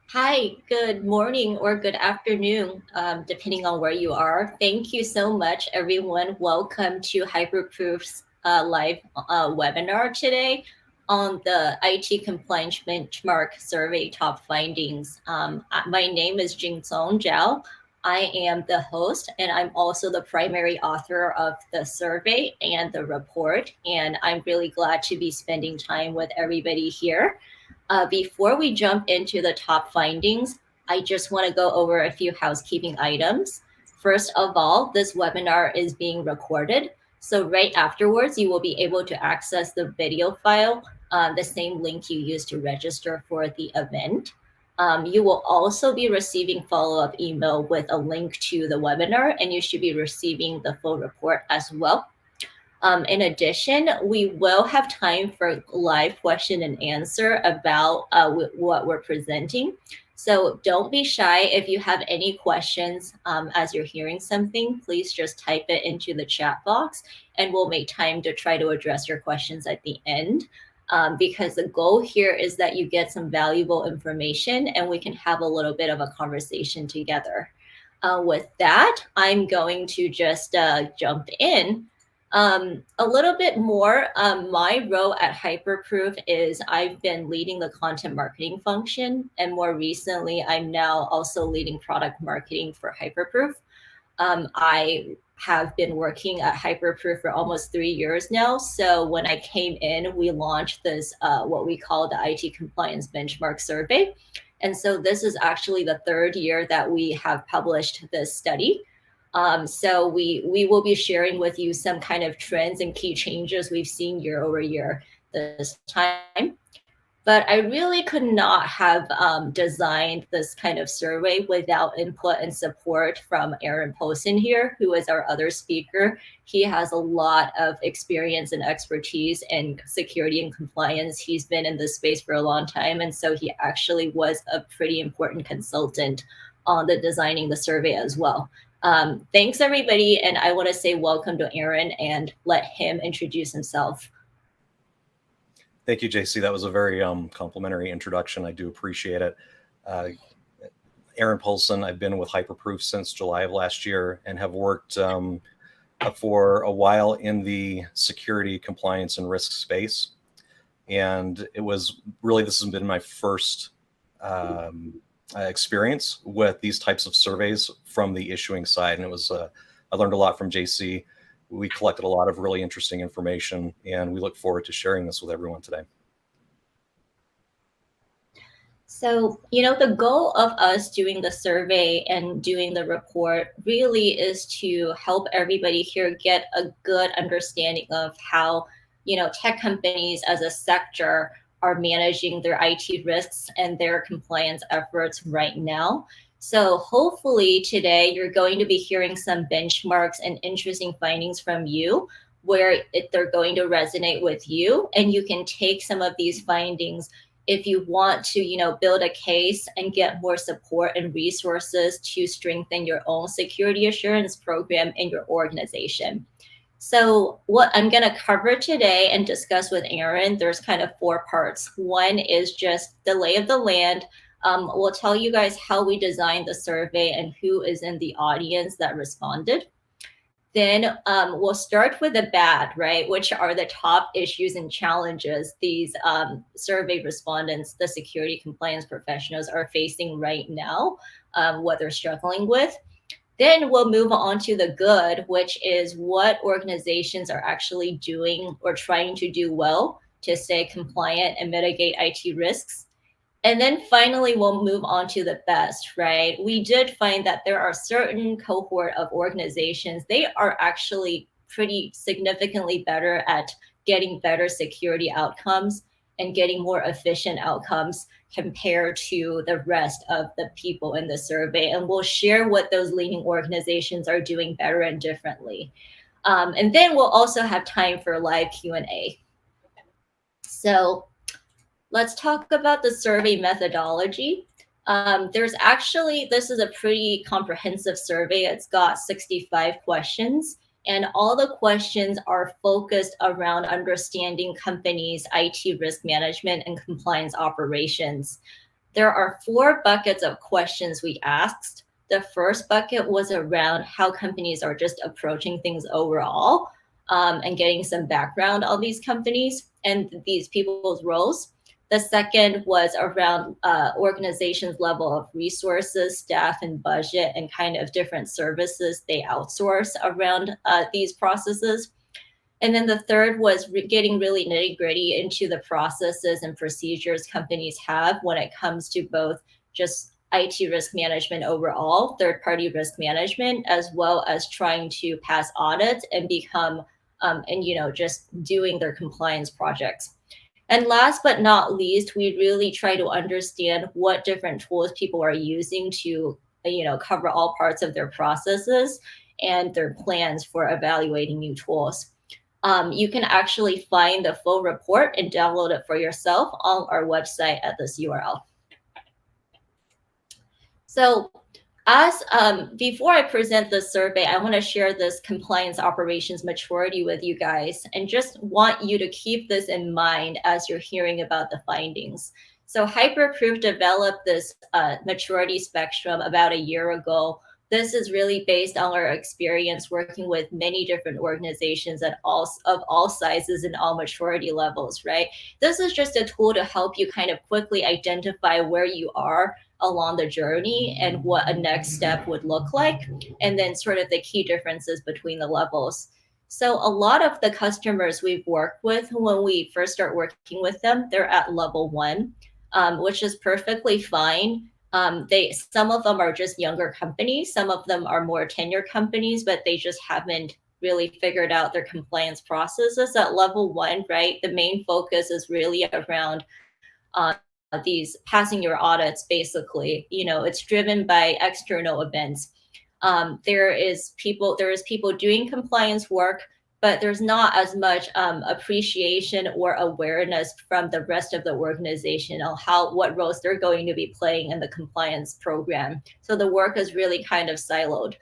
Hi, good morning or good afternoon, depending on where you are. Thank you so much, everyone. Welcome to Hyperproof's live webinar today on the IT Compliance Benchmark Survey Top Findings. My name is Jingsong Zhao. I am the host, and I'm also the primary author of the survey and the report. And I'm really glad to be spending time with everybody here. Before we jump into the top findings, I just want to go over a few housekeeping items. First of all, this webinar is being recorded. So right afterwards, you will be able to access the video file, the same link you used to register for the event. You will also be receiving follow-up email with a link to the webinar, and you should be receiving the full report as well. In addition, we will have time for live question and answer about what we're presenting. So don't be shy. If you have any questions as you're hearing something, please just type it into the chat box and we'll make time to try to address your questions at the end. Because the goal here is that you get some valuable information and we can have a little bit of a conversation together. With that, I'm going to just jump in. A little bit more, my role at Hyperproof is I've been leading the content marketing function, and more recently, I'm now also leading product marketing for Hyperproof. I have been working at Hyperproof for almost 3 years now. So when I came in, we launched this, what we call the IT Compliance Benchmark Survey. And so this is actually the third year that we have published this study. So we will be sharing with you some kind of trends and key changes we've seen year over year this time. But I really could not have designed this kind of survey without input and support from Aaron Posen here, who is our other speaker. He has a lot of experience and expertise in security and compliance. He's been in this space for a long time. And so he actually was a pretty important consultant on the designing the survey as well. Thanks, everybody. And I want to say welcome to Aaron and let him introduce himself. Thank you, JC. That was a very complimentary introduction. I do appreciate it. Aaron Poulsen, I've been with Hyperproof since July of last year and have worked for a while in the security, compliance, and risk space. And it was really, this has been my first experience with these types of surveys from the issuing side. And it was, I learned a lot from JC. We collected a lot of really interesting information, and we look forward to sharing this with everyone today. So, the goal of us doing the survey and doing the report really is to help everybody here get a good understanding of how, tech companies as a sector are managing their IT risks and their compliance efforts right now. So hopefully today you're going to be hearing some benchmarks and interesting findings from you where they're going to resonate with you, and you can take some of these findings if you want to, build a case and get more support and resources to strengthen your own security assurance program in your organization. So what I'm going to cover today and discuss with Aaron, there's kind of 4 parts. One is just the lay of the land. We'll tell you guys how we designed the survey and who is in the audience that responded. Then we'll start with the bad, right? Which are the top issues and challenges these survey respondents, the security compliance professionals are facing right now, what they're struggling with. Then we'll move on to the good, which is what organizations are actually doing or trying to do well to stay compliant and mitigate IT risks. And then finally, we'll move on to the best, right? We did find that there are certain cohort of organizations, they are actually pretty significantly better at getting better security outcomes and getting more efficient outcomes compared to the rest of the people in the survey. And we'll share what those leading organizations are doing better and differently. And then we'll also have time for live Q&A. So let's talk about the survey methodology. This is a pretty comprehensive survey. It's got 65 questions, and all the questions are focused around understanding companies' IT risk management and compliance operations. there are four buckets of questions we asked. The first bucket was around how companies are just approaching things overall, and getting some background on these companies and these people's roles. The second was around organizations' level of resources, staff, and budget, and kind of different services they outsource around these processes. And then the third was getting really nitty gritty into the processes and procedures companies have when it comes to both just IT risk management overall, third party risk management, as well as trying to pass audits and become, and just doing their compliance projects. And last but not least, we really try to understand what different tools people are using to, cover all parts of their processes and their plans for evaluating new tools. You can actually find the full report and download it for yourself on our website at this URL. So as before I present this survey, I want to share this compliance operations maturity with you guys and just want you to keep this in mind as you're hearing about the findings. So Hyperproof developed this maturity spectrum about a year ago. This is really based on our experience working with many different organizations at all sizes and all maturity levels, right? This is just a tool to help you kind of quickly identify where you are along the journey and what a next step would look like, and then sort of the key differences between the levels. So a lot of the customers we've worked with when we first start working with them, they're at level one, which is perfectly fine. Some of them are just younger companies, some of them are more tenured companies, but they just haven't really figured out their compliance processes at level one, right? The main focus is really around these passing your audits. Basically, it's driven by external events. There is people doing compliance work, but there's not as much appreciation or awareness from the rest of the organization on what roles they're going to be playing in the compliance program. So the work is really kind of siloed.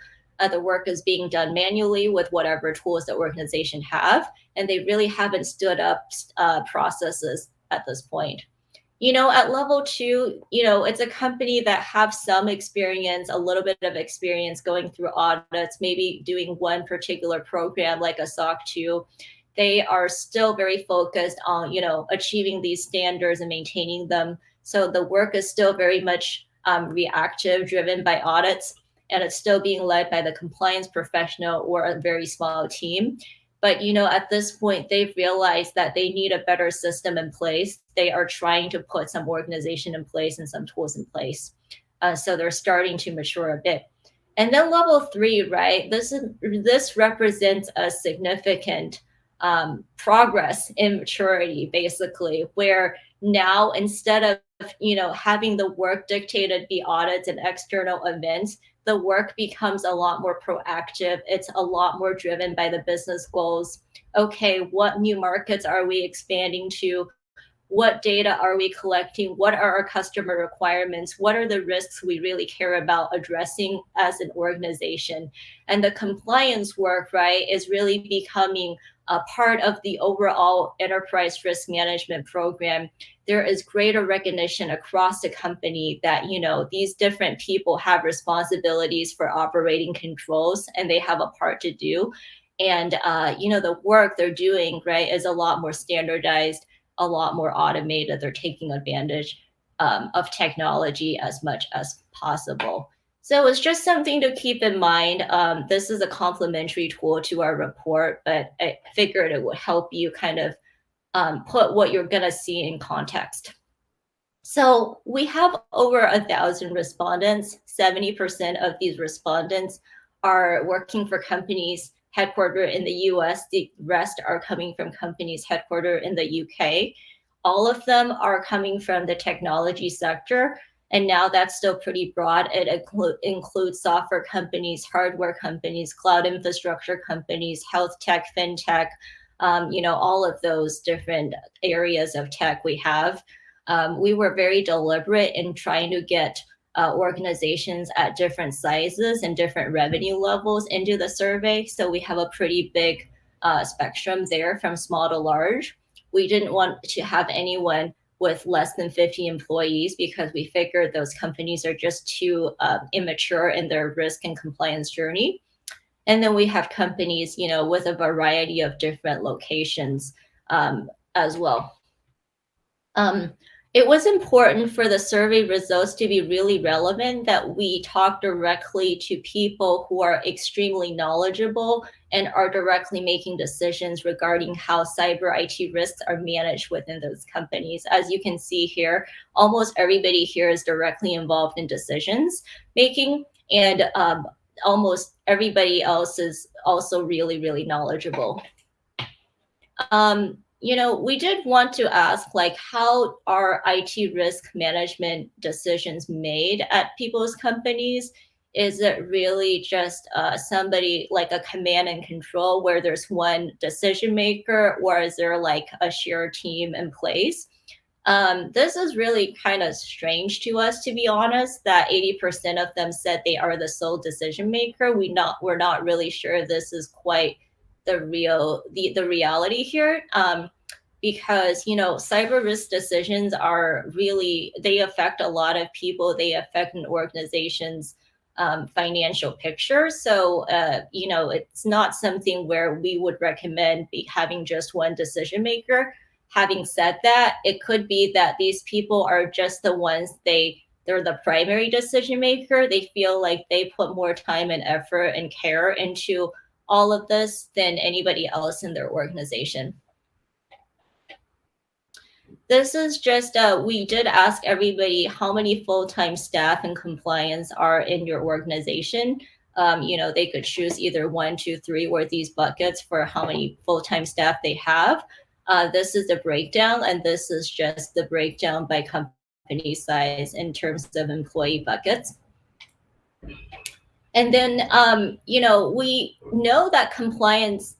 The work is being done manually with whatever tools the organization have, and they really haven't stood up processes at this point. At level two, it's a company that have some experience, a little bit of experience going through audits, maybe doing one particular program like a SOC 2. They are still very focused on, achieving these standards and maintaining them. So the work is still very much reactive, driven by audits, and it's still being led by the compliance professional or a very small team. But at this point, they've realized that they need a better system in place. They are trying to put some organization in place and some tools in place. So they're starting to mature a bit. And then level three, right? This represents a significant progress in maturity, basically, where now instead of having the work dictated be audits and external events, the work becomes a lot more proactive. It's a lot more driven by the business goals. Okay, what new markets are we expanding to? What data are we collecting? What are our customer requirements? What are the risks we really care about addressing as an organization? And the compliance work, right, is really becoming a part of the overall enterprise risk management program. There is greater recognition across the company that these different people have responsibilities for operating controls and they have a part to do. And the work they're doing, right, is a lot more standardized, a lot more automated. They're taking advantage of technology as much as possible. So it's just something to keep in mind. This is a complementary tool to our report, but I figured it would help you kind of put what you're going to see in context. So we have over 1,000 respondents. 70% of these respondents are working for companies headquartered in the US. The rest are coming from companies headquartered in the UK. All of them are coming from the technology sector. And now that's still pretty broad. It includes software companies, hardware companies, cloud infrastructure companies, health tech, fintech, all of those different areas of tech we have. We were very deliberate in trying to get organizations at different sizes and different revenue levels into the survey. So we have a pretty big spectrum there from small to large. We didn't want to have anyone with less than 50 employees because we figured those companies are just too immature in their risk and compliance journey. And then we have companies, with a variety of different locations as well. Um, it was important for the survey results to be really relevant that we talk directly to people who are extremely knowledgeable and are directly making decisions regarding how cyber IT risks are managed within those companies. As you can see here, almost everybody here is directly involved in decisions making, and almost everybody else is also really, really knowledgeable. We did want to ask, like, how are IT risk management decisions made at people's companies? Is it really just somebody like a command and control where there's one decision maker, or is there like a shared team in place? This is really kind of strange to us, to be honest, that 80% of them said they are the sole decision maker. We're not really sure this is quite the reality here. Because cyber risk decisions are really, they affect a lot of people. They affect an organization's financial picture. So it's not something where we would recommend having just one decision maker. Having said that, it could be that these people are just the ones, they're the primary decision maker. They feel like they put more time and effort and care into all of this than anybody else in their organization. This is just, we did ask everybody how many full-time staff and compliance are in your organization. They could choose either 1, 2, 3, or these buckets for how many full-time staff they have. This is the breakdown, and this is just the breakdown by company size in terms of employee buckets. And then, we know that compliance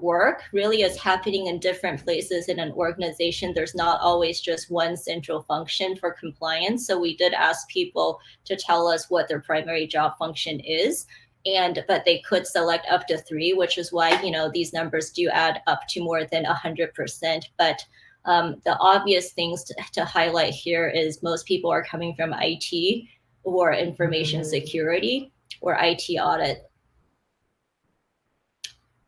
work really is happening in different places in an organization. There's not always just one central function for compliance. So we did ask people to tell us what their primary job function is. But they could select up to 3, which is why, these numbers do add up to more than 100%. But the obvious things to highlight here is most people are coming from IT or information security or IT audit.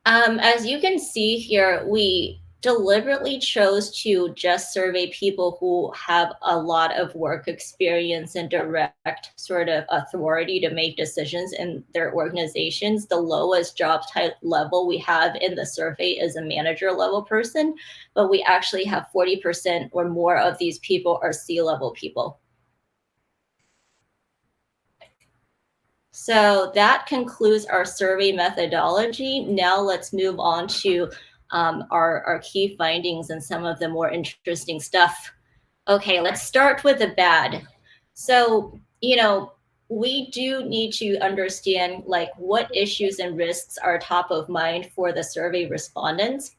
As you can see here, we deliberately chose to just survey people who have a lot of work experience and direct sort of authority to make decisions in their organizations. The lowest job type level we have in the survey is a manager level person, but we actually have 40% or more of these people are C-level people. So that concludes our survey methodology. Now let's move on to our key findings and some of the more interesting stuff. Okay, let's start with the bad. So, we do need to understand like what issues and risks are top of mind for the survey respondents.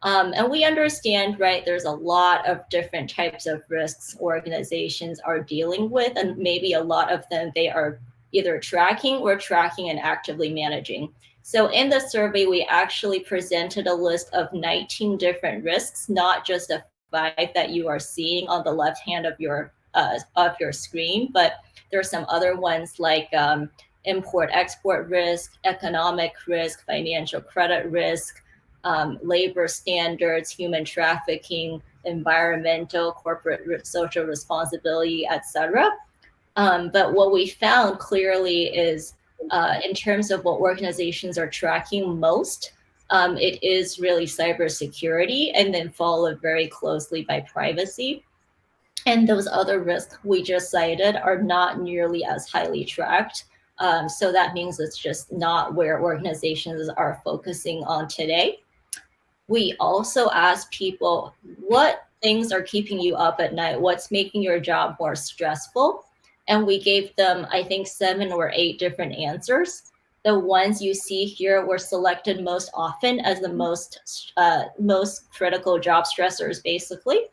And we understand, right, there's a lot of different types of risks organizations are dealing with, and maybe a lot of them they are either tracking and actively managing. So in the survey, we actually presented a list of 19 different risks, not just the 5 that you are seeing on the left hand of your screen, but there are some other ones like import-export risk, economic risk, financial credit risk, labor standards, human trafficking, environmental, corporate social responsibility, etc. But what we found clearly is in terms of what organizations are tracking most, it is really cybersecurity, and then followed very closely by privacy. And those other risks we just cited are not nearly as highly tracked. So that means it's just not where organizations are focusing on today. We also ask people, what things are keeping you up at night? What's making your job more stressful? And we gave them, I think, 7 or 8 different answers. The ones you see here were selected most often as the most critical job stressors, basically.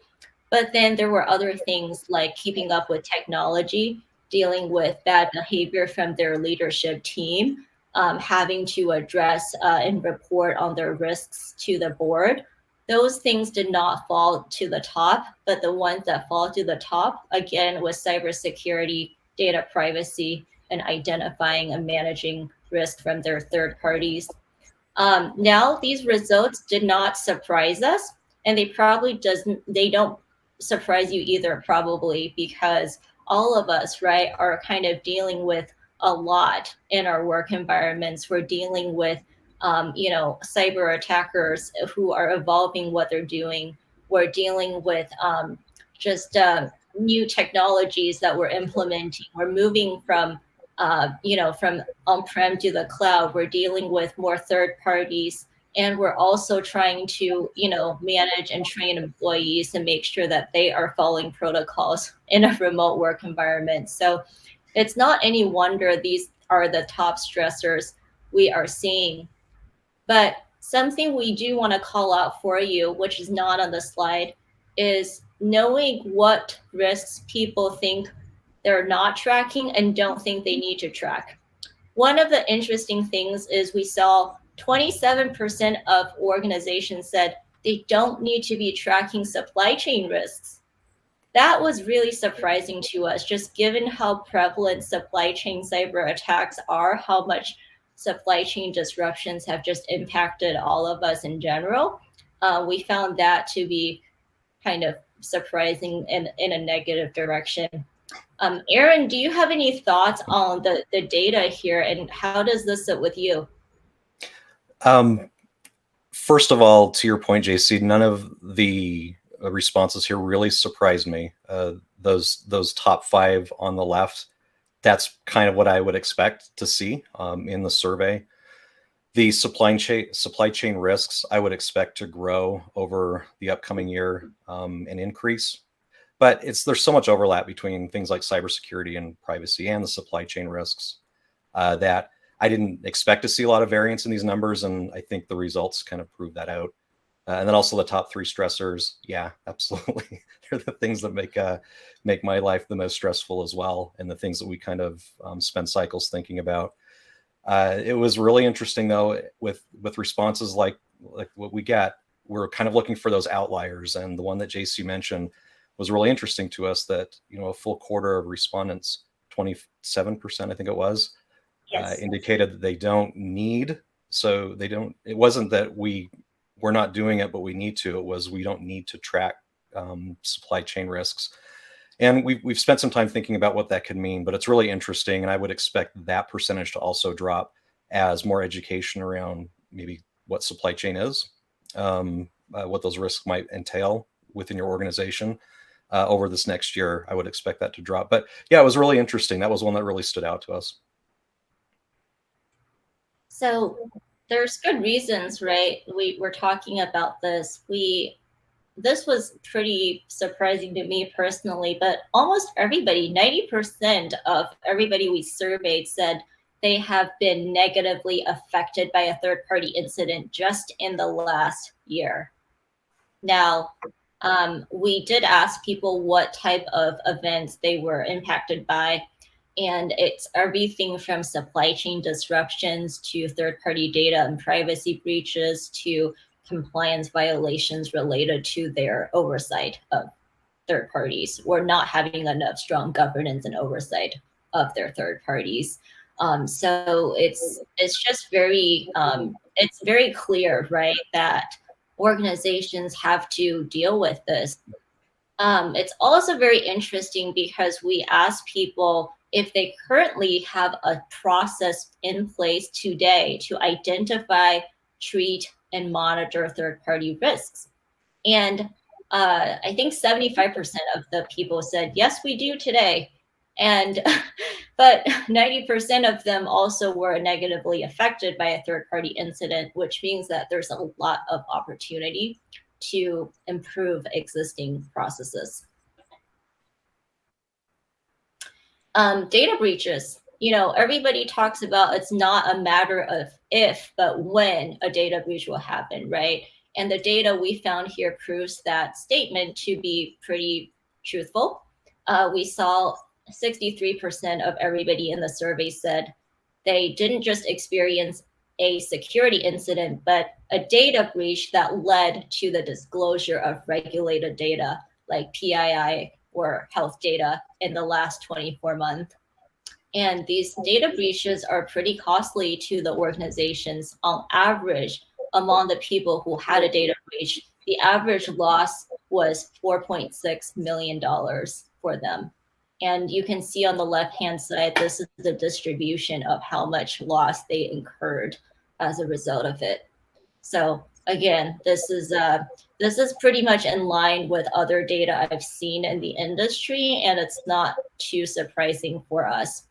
But then there were other things like keeping up with technology, dealing with bad behavior from their leadership team, having to address and report on their risks to the board. those things did not fall to the top, but the ones that fall to the top, again, was cybersecurity, data privacy, and identifying and managing risk from their third parties. Now these results did not surprise us, and they don't surprise you either, probably because all of us, right, are kind of dealing with a lot in our work environments. We're dealing with cyber attackers who are evolving what they're doing. We're dealing with just new technologies that we're implementing. We're moving from on-prem to the cloud. We're dealing with more third parties, and we're also trying to manage and train employees and make sure that they are following protocols in a remote work environment. So it's not any wonder these are the top stressors we are seeing. But something we do want to call out for you, which is not on the slide, is knowing what risks people think they're not tracking and don't think they need to track. One of the interesting things is we saw 27% of organizations said they don't need to be tracking supply chain risks. That was really surprising to us, just given how prevalent supply chain cyber attacks are, how much supply chain disruptions have just impacted all of us in general. We found that to be kind of surprising in a negative direction. Aaron, do you have any thoughts on the data here, and how does this sit with you? First of all, to your point, JC, none of the responses here really surprised me. Those top five on the left, that's kind of what I would expect to see in the survey. The supply chain risks I would expect to grow over the upcoming year and increase. But there's so much overlap between things like cybersecurity and privacy and the supply chain risks that I didn't expect to see a lot of variance in these numbers, and I think the results kind of prove that out. And then also the top three stressors, yeah, absolutely, they're the things that make my life the most stressful as well, and the things that we kind of spend cycles thinking about. It was really interesting though with responses like what we get. We're kind of looking for those outliers, and the one that JC mentioned was really interesting to us, that a full quarter of respondents, 27% I think it was, Yes. indicated that they don't need. So it wasn't that we're not doing it but we need to. It was we don't need to track supply chain risks. And we've spent some time thinking about what that could mean, but it's really interesting, and I would expect that percentage to also drop as more education around maybe what supply chain is, what those risks might entail within your organization. Over this next year, I would expect that to drop. But yeah, it was really interesting. That was one that really stood out to us. So there's good reasons, right? We're talking about this. This was pretty surprising to me personally, but almost everybody, 90% of everybody we surveyed said they have been negatively affected by a third party incident just in the last year. Now, we did ask people what type of events they were impacted by, and it's everything from supply chain disruptions to third party data and privacy breaches to compliance violations related to their oversight of third parties or not having enough strong governance and oversight of their third parties. So it's just it's very clear, right, that organizations have to deal with this. It's also very interesting because we ask people if they currently have a process in place today to identify, treat, and monitor third party risks. And I think 75% of the people said, yes, we do today. And but 90% of them also were negatively affected by a third party incident, which means that there's a lot of opportunity to improve existing processes. Data breaches. Everybody talks about it's not a matter of if, but when a data breach will happen, right? And the data we found here proves that statement to be pretty truthful. We saw 63% of everybody in the survey said they didn't just experience a security incident, but a data breach that led to the disclosure of regulated data like PII or health data in the last 24 months. And these data breaches are pretty costly to the organizations. On average, among the people who had a data breach, the average loss was $4.6 million for them. And you can see on the left-hand side, this is the distribution of how much loss they incurred as a result of it. So again, this is pretty much in line with other data I've seen in the industry, and it's not too surprising for us.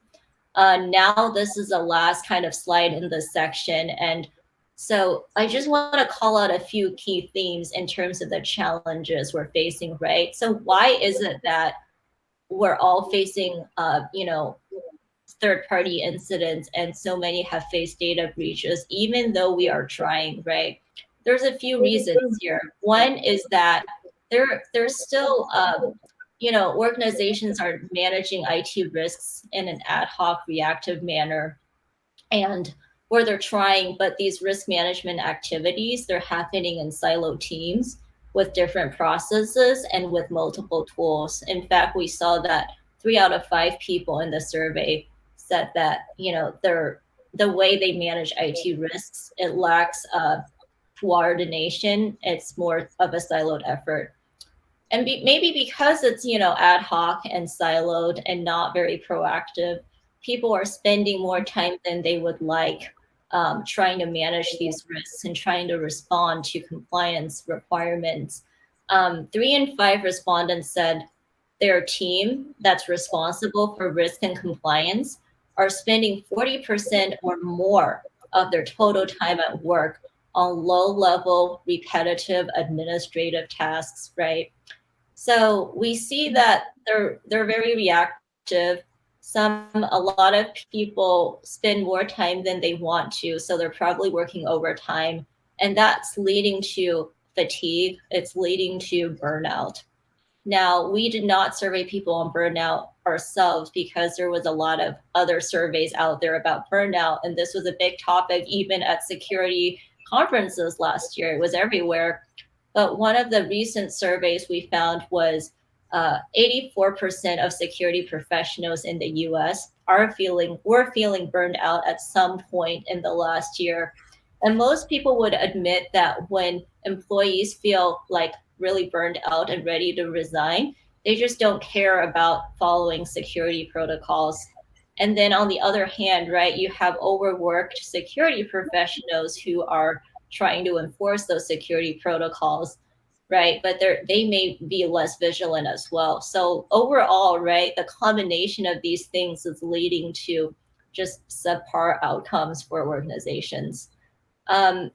Now this is the last kind of slide in this section, and so I just want to call out a few key themes in terms of the challenges we're facing, right? So why is it that we're all facing, third-party incidents, and so many have faced data breaches, even though we are trying, right? There's a few reasons here. One is that there's still, organizations are managing IT risks in an ad hoc, reactive manner, and where they're trying, but these risk management activities, they're happening in silo teams with different processes and with multiple tools. In fact, we saw that 3 out of 5 people in the survey said that, the way they manage IT risks, it lacks coordination. It's more of a siloed effort. And maybe because it's, ad hoc and siloed and not very proactive, people are spending more time than they would like, trying to manage these risks and trying to respond to compliance requirements. 3 in 5 respondents said their team that's responsible for risk and compliance are spending 40% or more of their total time at work on low level repetitive administrative tasks, right? So we see that they're very reactive. A lot of people spend more time than they want to, so they're probably working overtime, and that's leading to fatigue. It's leading to burnout. Now, we did not survey people on burnout ourselves because there was a lot of other surveys out there about burnout, and this was a big topic even at security conferences last year. It was everywhere. But one of the recent surveys we found was 84% of security professionals in the US were feeling burned out at some point in the last year. And most people would admit that when employees feel like really burned out and ready to resign, they just don't care about following security protocols. And then on the other hand, right, you have overworked security professionals who are trying to enforce those security protocols, right? But they may be less vigilant as well. So overall, right, the combination of these things is leading to just subpar outcomes for organizations.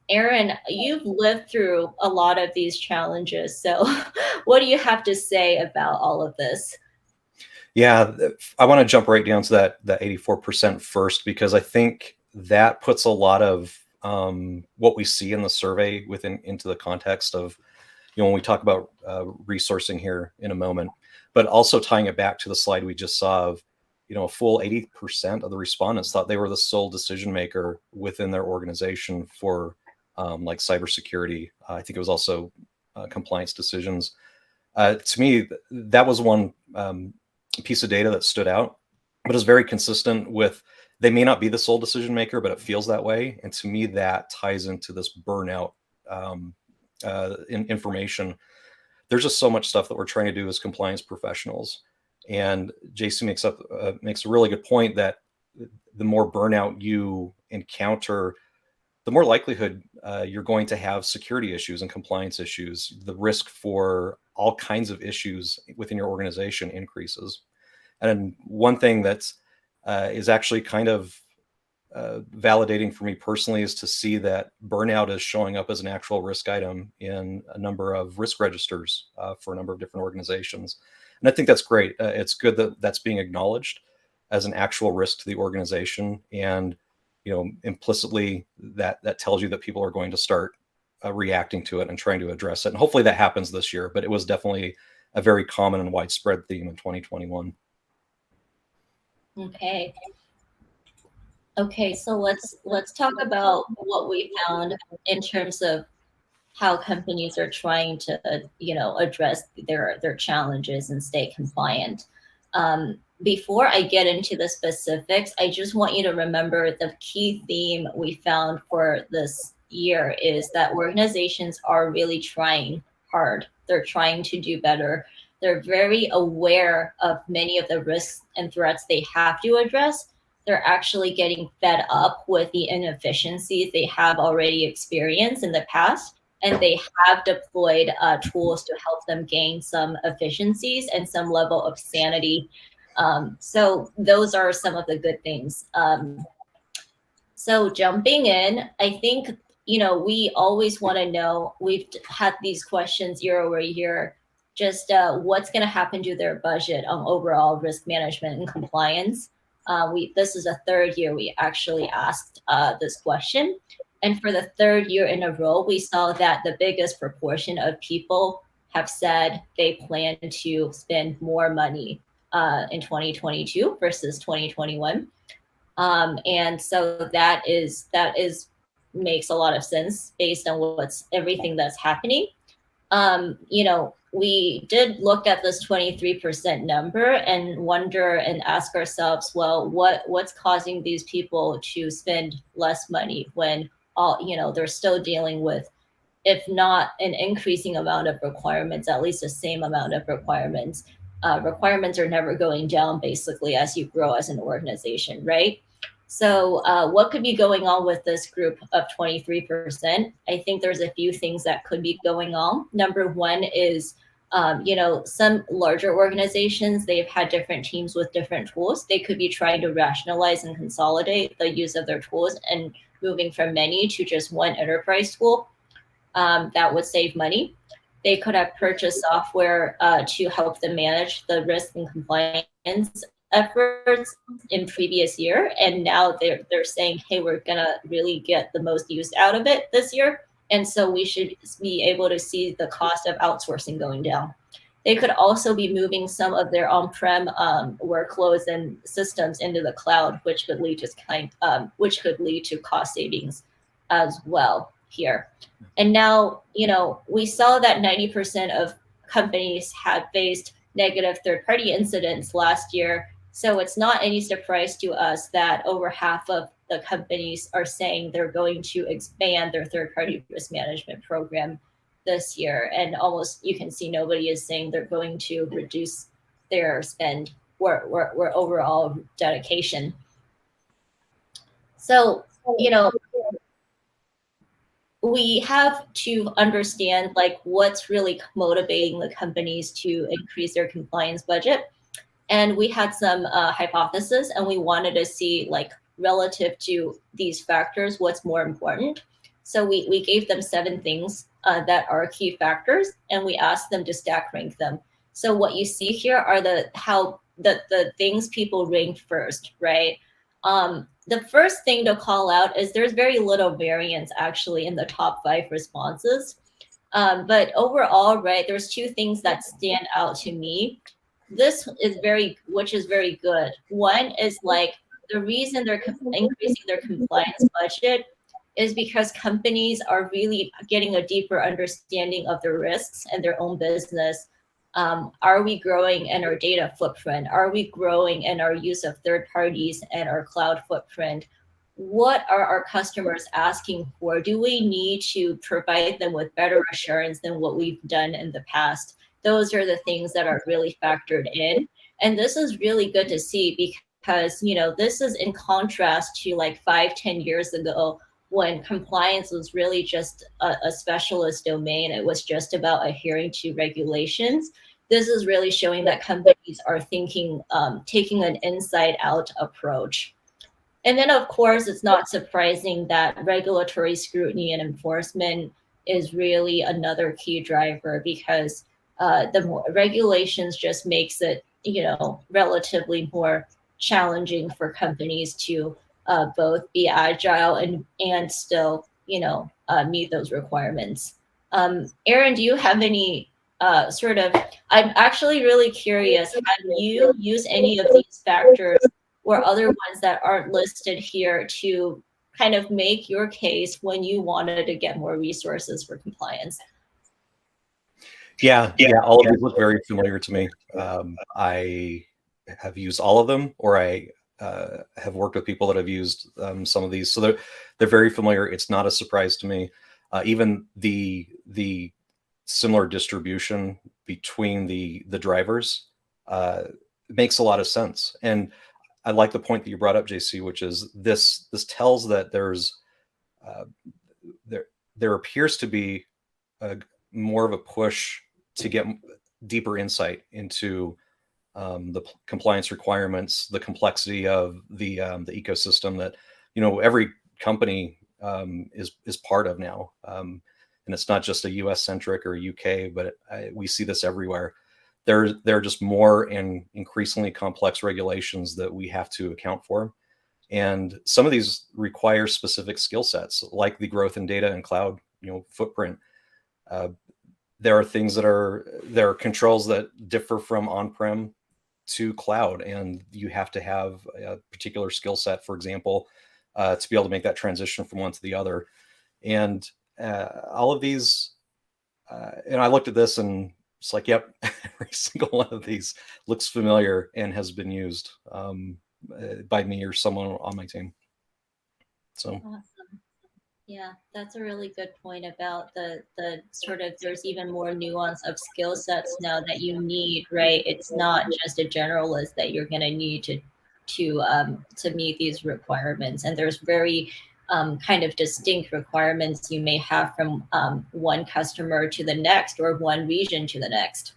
Aaron, you've lived through a lot of these challenges. So what do you have to say about all of this? Yeah, I want to jump right down to that 84% first, because I think that puts a lot of what we see in the survey into the context of, when we talk about resourcing here in a moment, but also tying it back to the slide we just saw of, a full 80% of the respondents thought they were the sole decision maker within their organization for like cybersecurity. I think it was also compliance decisions. To me, that was one piece of data that stood out, but is very consistent with, they may not be the sole decision maker, but it feels that way. And to me, that ties into this burnout in information. There's just so much stuff that we're trying to do as compliance professionals. And JC makes a really good point that the more burnout you encounter, the more likelihood you're going to have security issues and compliance issues. The risk for all kinds of issues within your organization increases. And one thing that is actually kind of validating for me personally is to see that burnout is showing up as an actual risk item in a number of risk registers for a number of different organizations. And I think that's great. It's good that that's being acknowledged as an actual risk to the organization. And, implicitly that tells you that people are going to start reacting to it and trying to address it. And hopefully that happens this year, but it was definitely a very common and widespread theme in 2021. Okay. Okay, so let's talk about what we found in terms of how companies are trying to, address their challenges and stay compliant. Before I get into the specifics, I just want you to remember the key theme we found for this year is that organizations are really trying hard. They're trying to do better. They're very aware of many of the risks and threats they have to address. They're actually getting fed up with the inefficiencies they have already experienced in the past, and they have deployed tools to help them gain some efficiencies and some level of sanity. So those are some of the good things. So jumping in, I think, we always want to know, we've had these questions year over year, just what's going to happen to their budget on overall risk management and compliance. This is a third year we actually asked this question. And for the third year in a row, we saw that the biggest proportion of people have said they plan to spend more money in 2022 versus 2021. And so that is makes a lot of sense based on what's everything that's happening. We did look at this 23% number and wonder and ask ourselves, well, what's causing these people to spend less money when they're still dealing with, if not an increasing amount of requirements, at least the same amount of requirements. Requirements are never going down basically as you grow as an organization, right? So, what could be going on with this group of 23%? I think there's a few things that could be going on. Number one is, some larger organizations, they've had different teams with different tools. They could be trying to rationalize and consolidate the use of their tools and moving from many to just one enterprise tool. That would save money. They could have purchased software to help them manage the risk and compliance efforts in previous year, and now they're saying, hey, we're gonna really get the most use out of it this year, and so we should be able to see the cost of outsourcing going down. They could also be moving some of their on-prem workloads and systems into the cloud, which could lead to cost savings as well here. And now, we saw that 90% of companies had faced negative third-party incidents last year. So it's not any surprise to us that over half of the companies are saying they're going to expand their third-party risk management program this year. And almost you can see nobody is saying they're going to reduce their spend or overall dedication. So, we have to understand like what's really motivating the companies to increase their compliance budget. And we had some hypotheses, and we wanted to see like relative to these factors what's more important. So we gave them 7 things that are key factors, and we asked them to stack rank them. So what you see here are the things people ranked first, right? The first thing to call out is there's very little variance actually in the top 5 responses. But overall, right, there's 2 things that stand out to me. Which is very good. One is like the reason they're increasing their compliance budget is because companies are really getting a deeper understanding of their risks and their own business. Are we growing in our data footprint? Are we growing in our use of third parties and our cloud footprint? What are our customers asking for? Do we need to provide them with better assurance than what we've done in the past? Those are the things that are really factored in. And this is really good to see because, this is in contrast to like 5, 10 years ago when compliance was really just a specialist domain. It was just about adhering to regulations. This is really showing that companies are thinking, taking an inside out approach. And then, of course, it's not surprising that regulatory scrutiny and enforcement is really another key driver because the more regulations just makes it, relatively more challenging for companies to both be agile and still, meet those requirements. Aaron, do you have any I'm actually really curious. Have you used any of these factors or other ones that aren't listed here to kind of make your case when you wanted to get more resources for compliance? Yeah, all of these look very familiar to me. I have used all of them, or I have worked with people that have used some of these, so they're very familiar. It's not a surprise to me. Even the similar distribution between the drivers makes a lot of sense. And I like the point that you brought up, JC, which is this tells that uh, there appears to be a, more of a push to get deeper insight into the compliance requirements, the complexity of the ecosystem that every company is part of now, and it's not just a U.S. centric or UK, but we see this everywhere. There are just more and increasingly complex regulations that we have to account for, and some of these require specific skill sets, like the growth in data and cloud footprint. Uh, there are things there are controls that differ from on-prem to cloud, and you have to have a particular skill set, for example, to be able to make that transition from one to the other. And all of these, and I looked at this and it's like, yep, every single one of these looks familiar and has been used by me or someone on my team. So. Awesome. Yeah, that's a really good point about the sort of, there's even more nuance of skill sets now that you need, right? It's not just a generalist that you're going to need to meet these requirements, and there's very kind of distinct requirements you may have from one customer to the next, or one region to the next.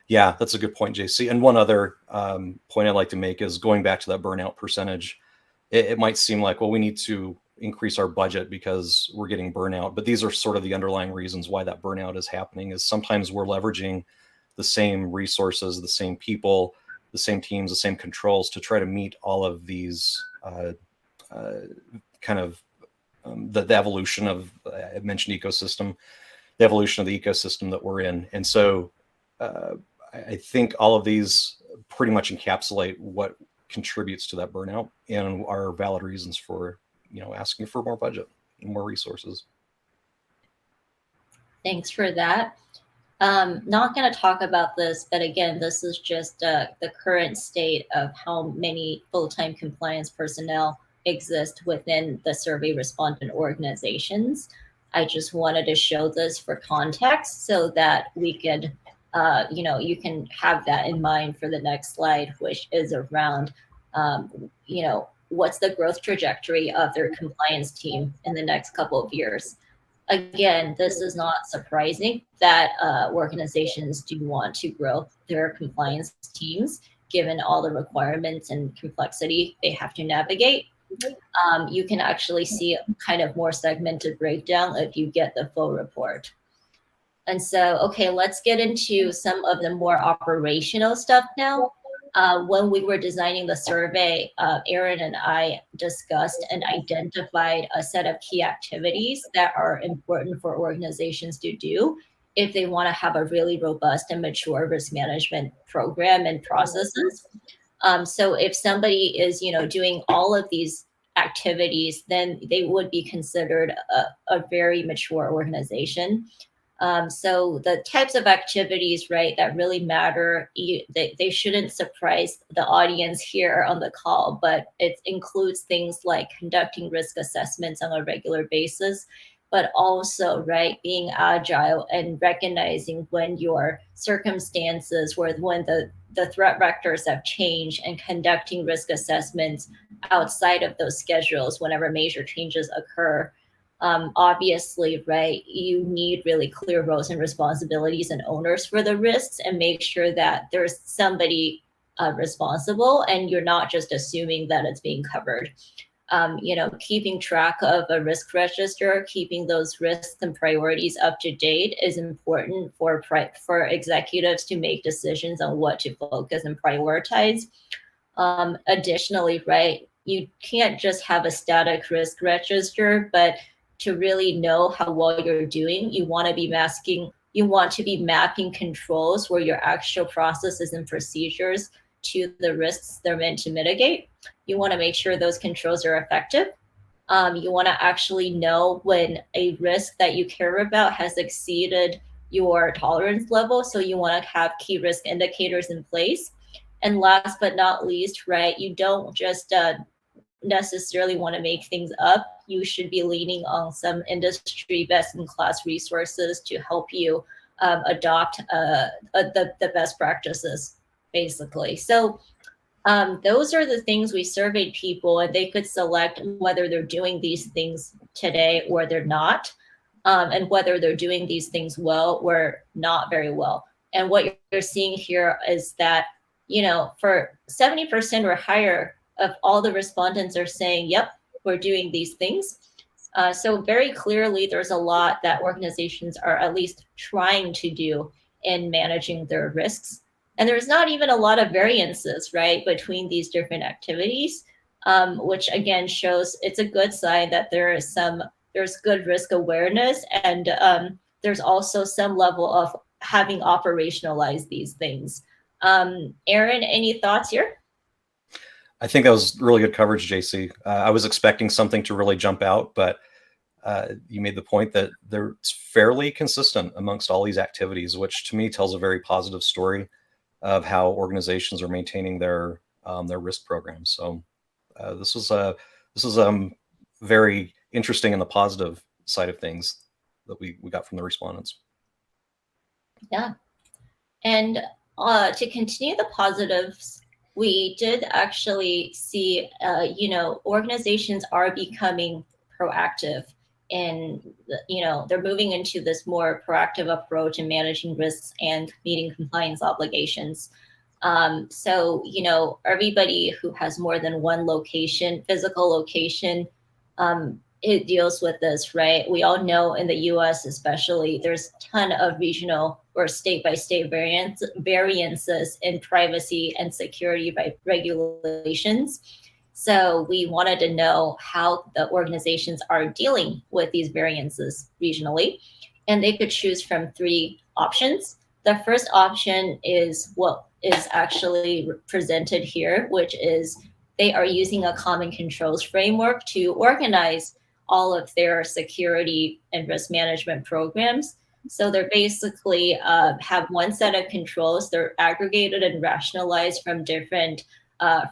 Yeah, that's a good point, JC. And one other point I'd like to make is going back to that burnout percentage. It might seem like, well, we need to increase our budget because we're getting burnout, but these are sort of the underlying reasons why that burnout is happening. Is sometimes we're leveraging the same resources, the same people, the same teams, the same controls to try to meet all of these kind of the evolution of, I mentioned ecosystem, the evolution of the ecosystem that we're in. And so I think all of these pretty much encapsulate what contributes to that burnout and are valid reasons for asking for more budget and more resources. Thanks for that. Not going to talk about this, but again, this is just the current state of how many full-time compliance personnel exist within the survey respondent organizations. I just wanted to show this for context so that we could, you can have that in mind for the next slide, which is around, what's the growth trajectory of their compliance team in the next couple of years. Again, this is not surprising that organizations do want to grow their compliance teams, given all the requirements and complexity they have to navigate. You can actually see kind of more segmented breakdown if you get the full report. And so, okay, let's get into some of the more operational stuff now. When we were designing the survey, Aaron and I discussed and identified a set of key activities that are important for organizations to do if they want to have a really robust and mature risk management program and processes. So if somebody is, doing all of these activities, then they would be considered a very mature organization. So the types of activities, right, that really matter, they shouldn't surprise the audience here on the call, but it includes things like conducting risk assessments on a regular basis, but also, right, being agile and recognizing when your circumstances, when the threat vectors have changed, and conducting risk assessments outside of those schedules whenever major changes occur. Obviously, right, you need really clear roles and responsibilities and owners for the risks, and make sure that there's somebody responsible and you're not just assuming that it's being covered. Keeping track of a risk register, keeping those risks and priorities up to date is important for executives to make decisions on what to focus and prioritize. Additionally, right, you can't just have a static risk register, but to really know how well you're doing, you want to be mapping controls where your actual processes and procedures to the risks they're meant to mitigate. You want to make sure those controls are effective. You want to actually know when a risk that you care about has exceeded your tolerance level. So you want to have key risk indicators in place. And last but not least, right, you don't just necessarily want to make things up. You should be leaning on some industry best in class resources to help you adopt the best practices, basically. So those are the things we surveyed people, and they could select whether they're doing these things today or they're not, and whether they're doing these things well or not very well. And what you're seeing here is that, for 70% or higher of all the respondents are saying, yep, we're doing these things. So very clearly, there's a lot that organizations are at least trying to do in managing their risks. And there's not even a lot of variances, right, between these different activities, which again shows it's a good sign that there's good risk awareness, and there's also some level of having operationalized these things. Aaron, any thoughts here? I think that was really good coverage, JC. I was expecting something to really jump out, but you made the point that it's fairly consistent amongst all these activities, which to me tells a very positive story of how organizations are maintaining their risk programs. So this was very interesting in the positive side of things that we got from the respondents. Yeah. And to continue the positives, we did actually see, organizations are becoming proactive, and they're moving into this more proactive approach in managing risks and meeting compliance obligations. So everybody who has more than one physical location, it deals with this, right? We all know in the US especially, there's a ton of regional or state by state variances in privacy and security regulations. So we wanted to know how the organizations are dealing with these variances regionally. And they could choose from three options. The first option is what is actually presented here, which is they are using a common controls framework to organize all of their security and risk management programs. So they're basically have one set of controls. They're aggregated and rationalized from different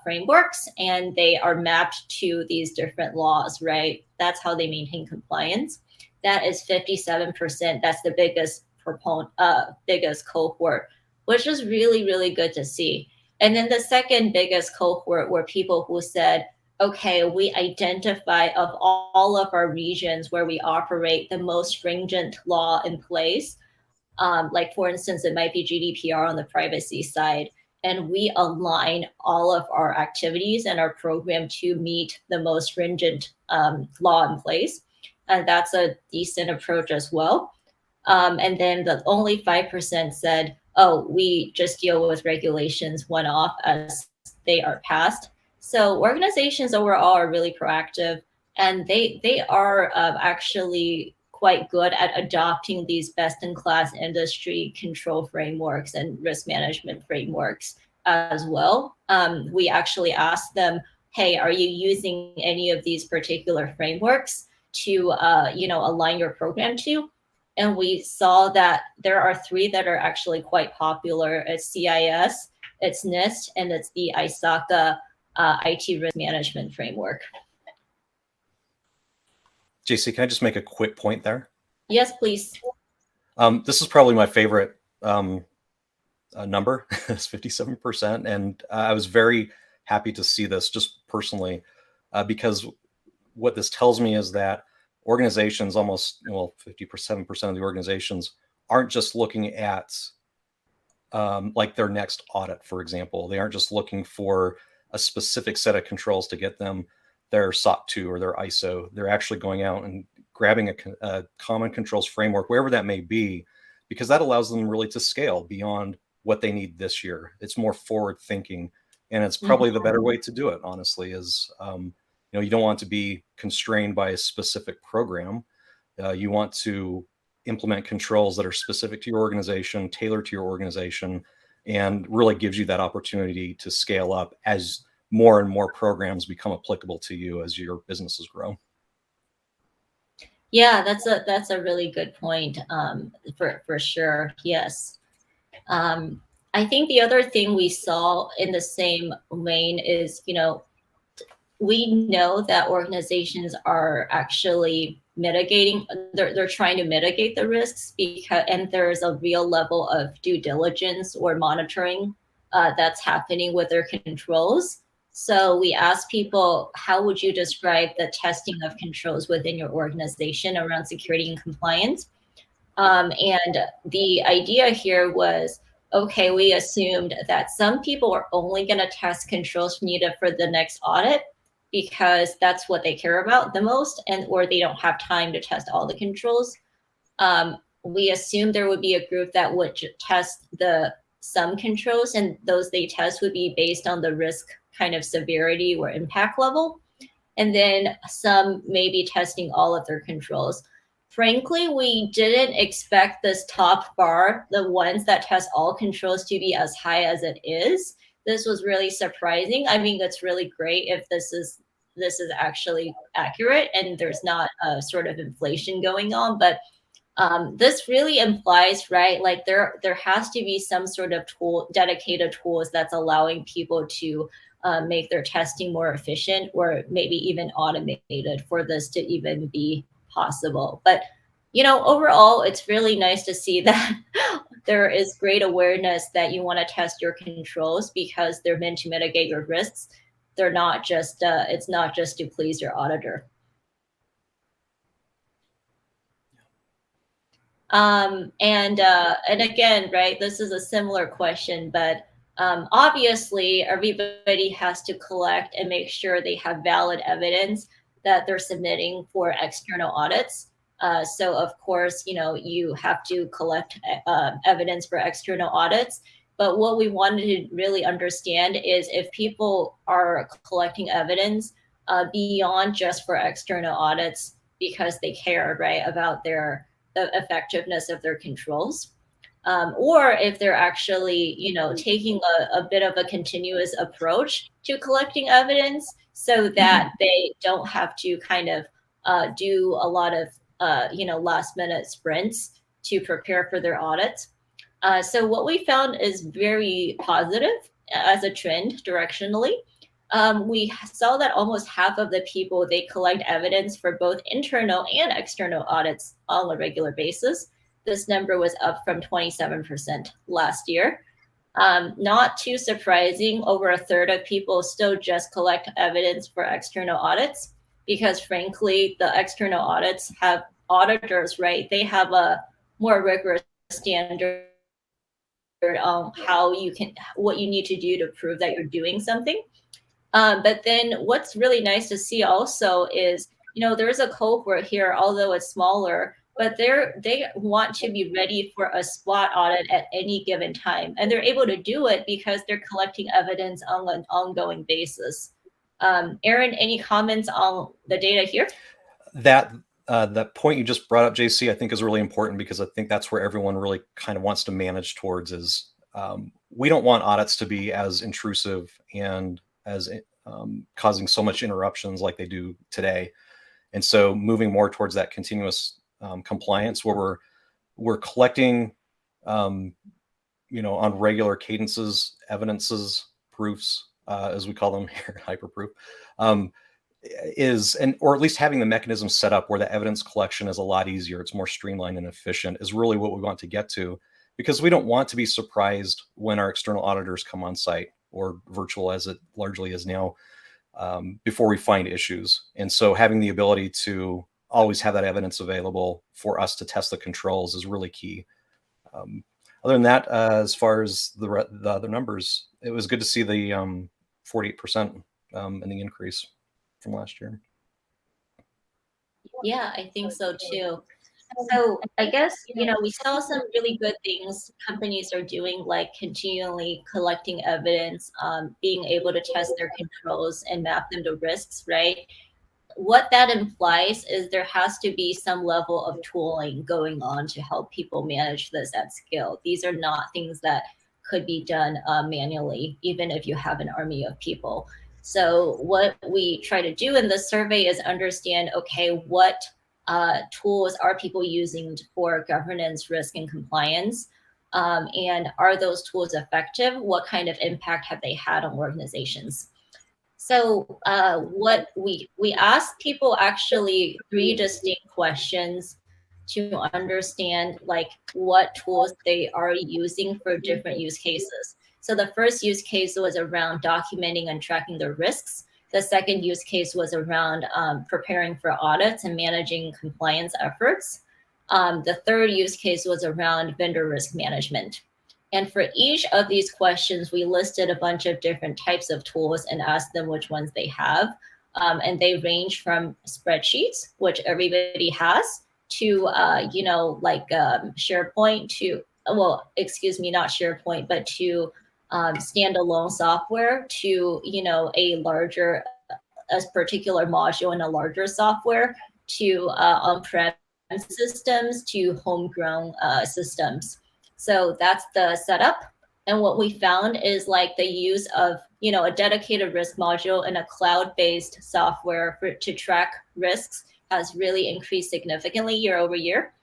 frameworks, and they are mapped to these different laws, right? That's how they maintain compliance. That is 57%. That's the biggest cohort, which is really, really good to see. And then the second biggest cohort were people who said, okay, we identify of all of our regions where we operate the most stringent law in place. Like, for instance, it might be GDPR on the privacy side. And we align all of our activities and our program to meet the most stringent law in place. And that's a decent approach as well. And then the only 5% said, oh, we just deal with regulations one off as they are passed. So organizations overall are really proactive, and they are actually quite good at adopting these best in class industry control frameworks and risk management frameworks as well. We actually asked them, hey, are you using any of these particular frameworks to align your program to? And we saw that there are three that are actually quite popular. It's CIS, it's NIST, and it's the ISACA IT risk management framework. JC, can I just make a quick point there? Yes, please. This is probably my favorite number. It's 57%, and I was very happy to see this just personally, because what this tells me is that organizations, almost 57% of the organizations, aren't just looking at like their next audit, for example. They aren't just looking for a specific set of controls to get them their SOC 2 or their ISO. They're actually going out and grabbing a common controls framework, wherever that may be, because that allows them really to scale beyond what they need this year. It's more forward thinking, and it's probably the better way to do it, honestly, is you don't want to be constrained by a specific program. You want to implement controls that are specific to your organization, tailored to your organization, and really gives you that opportunity to scale up as more and more programs become applicable to you as your businesses grow. Yeah, that's a really good point. For sure. Yes. Um, I think the other thing we saw in the same vein is, we know that organizations are actually mitigating, they're trying to mitigate the risks, because and there's a real level of due diligence or monitoring that's happening with their controls. So we asked people, how would you describe the testing of controls within your organization around security and compliance? And the idea here was, okay, we assumed that some people are only going to test controls needed for the next audit because that's what they care about the most, and or they don't have time to test all the controls. We assumed there would be a group that would test the some controls, and those they test would be based on the risk kind of severity or impact level, and then some may be testing all of their controls. Frankly, we didn't expect this top bar, the ones that test all controls, to be as high as it is. This was really surprising. I mean, that's really great if this is actually accurate and there's not a sort of inflation going on. But this really implies, right, like there has to be some sort of tool, dedicated tools that's allowing people to make their testing more efficient, or maybe even automated, for this to even be possible. But overall, it's really nice to see that there is great awareness that you want to test your controls because they're meant to mitigate your risks. They're not just it's not just to please your auditor. And again, right, this is a similar question, but obviously everybody has to collect and make sure they have valid evidence that they're submitting for external audits. So of course, you have to collect evidence for external audits. But what we wanted to really understand is if people are collecting evidence beyond just for external audits because they care, right, about the effectiveness of their controls, or if they're actually, taking a bit of a continuous approach to collecting evidence so that they don't have to kind of do a lot of, last minute sprints to prepare for their audits. So what we found is very positive as a trend directionally. We saw that almost half of the people, they collect evidence for both internal and external audits on a regular basis. This number was up from 27% last year. Not too surprising, over a third of people still just collect evidence for external audits because, frankly, the external audits have auditors, right? They have a more rigorous standard on what you need to do to prove that you're doing something. But then what's really nice to see also is, there's a cohort here, although it's smaller, but they want to be ready for a spot audit at any given time. And they're able to do it because they're collecting evidence on an ongoing basis. Aaron, any comments on the data here? That point you just brought up, JC, I think is really important because I think that's where everyone really kind of wants to manage towards is we don't want audits to be as intrusive and as causing so much interruptions like they do today. And so moving more towards that continuous compliance where we're collecting, on regular cadences, evidences, proofs, as we call them here at Hyperproof, or at least having the mechanism set up where the evidence collection is a lot easier, it's more streamlined and efficient, is really what we want to get to, because we don't want to be surprised when our external auditors come on site, or virtual as it largely is now, before we find issues. And so having the ability to always have that evidence available for us to test the controls is really key. Other than that, as far as the other numbers, it was good to see the 48% in the increase from last year. Yeah, I think so too. So I guess, we saw some really good things companies are doing, like continually collecting evidence, being able to test their controls and map them to risks, right? What that implies is there has to be some level of tooling going on to help people manage this at scale. These are not things that could be done manually, even if you have an army of people. So what we try to do in this survey is understand, okay, what tools are people using for governance, risk, and compliance? And are those tools effective? What kind of impact have they had on organizations? So what we asked people actually three distinct questions to understand like what tools they are using for different use cases. So the first use case was around documenting and tracking their risks. The second use case was around preparing for audits and managing compliance efforts. The third use case was around vendor risk management. And for each of these questions, we listed a bunch of different types of tools and asked them which ones they have. And they range from spreadsheets, which everybody has, to, like SharePoint to, well, excuse me, not SharePoint, but to standalone software to, a larger, a particular module in a larger software to on-prem systems to homegrown systems. So that's the setup. And what we found is like the use of, a dedicated risk module and a cloud-based software to track risks has really increased significantly year over year.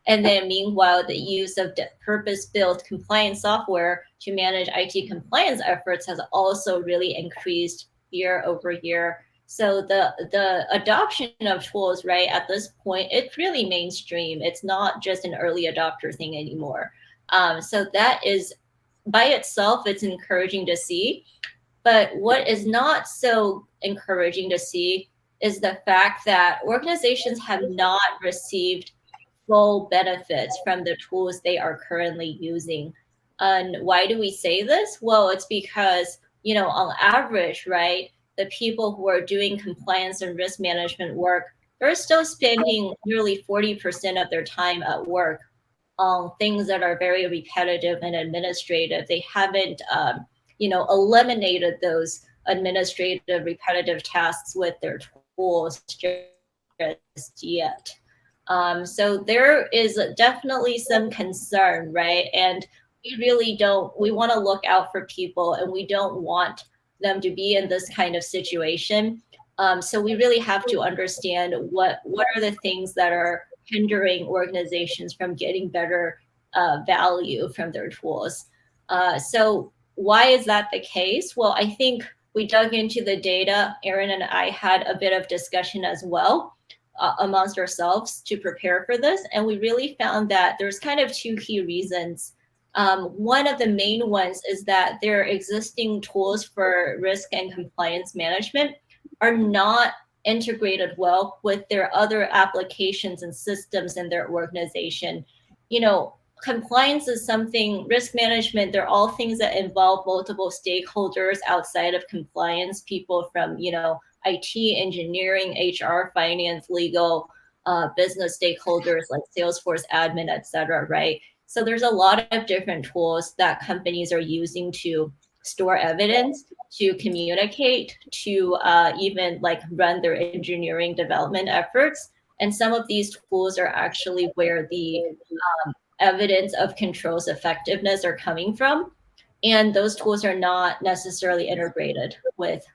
And then meanwhile, the use of purpose-built compliance software to manage IT compliance efforts has also really increased year over year. So the adoption of tools, right, at this point, it's really mainstream. It's not just an early adopter thing anymore. So that is, by itself, it's encouraging to see. But what is not so encouraging to see is the fact that organizations have not received full benefits from the tools they are currently using. And why do we say this? Well, it's because, on average, right, the people who are doing compliance and risk management work, they're still spending nearly 40% of their time at work on things that are very repetitive and administrative. They haven't, eliminated those administrative repetitive tasks with their tools just yet. So there is definitely some concern, right? And we really don't, we want to look out for people and we don't want them to be in this kind of situation. So we really have to understand what are the things that are hindering organizations from getting better value from their tools. So why is that the case? Well, I think we dug into the data. Erin and I had a bit of discussion as well amongst ourselves to prepare for this. And we really found that there's kind of two key reasons. One of the main ones is that their existing tools for risk and compliance management are not integrated well with their other applications and systems in their organization. Compliance is something, risk management, they're all things that involve multiple stakeholders outside of compliance, people from, IT, engineering, HR, finance, legal, business stakeholders like Salesforce admin, et cetera, right? So there's a lot of different tools that companies are using to store evidence, to communicate, to even like run their engineering development efforts. And some of these tools are actually where the evidence of controls effectiveness are coming from. And those tools are not necessarily integrated with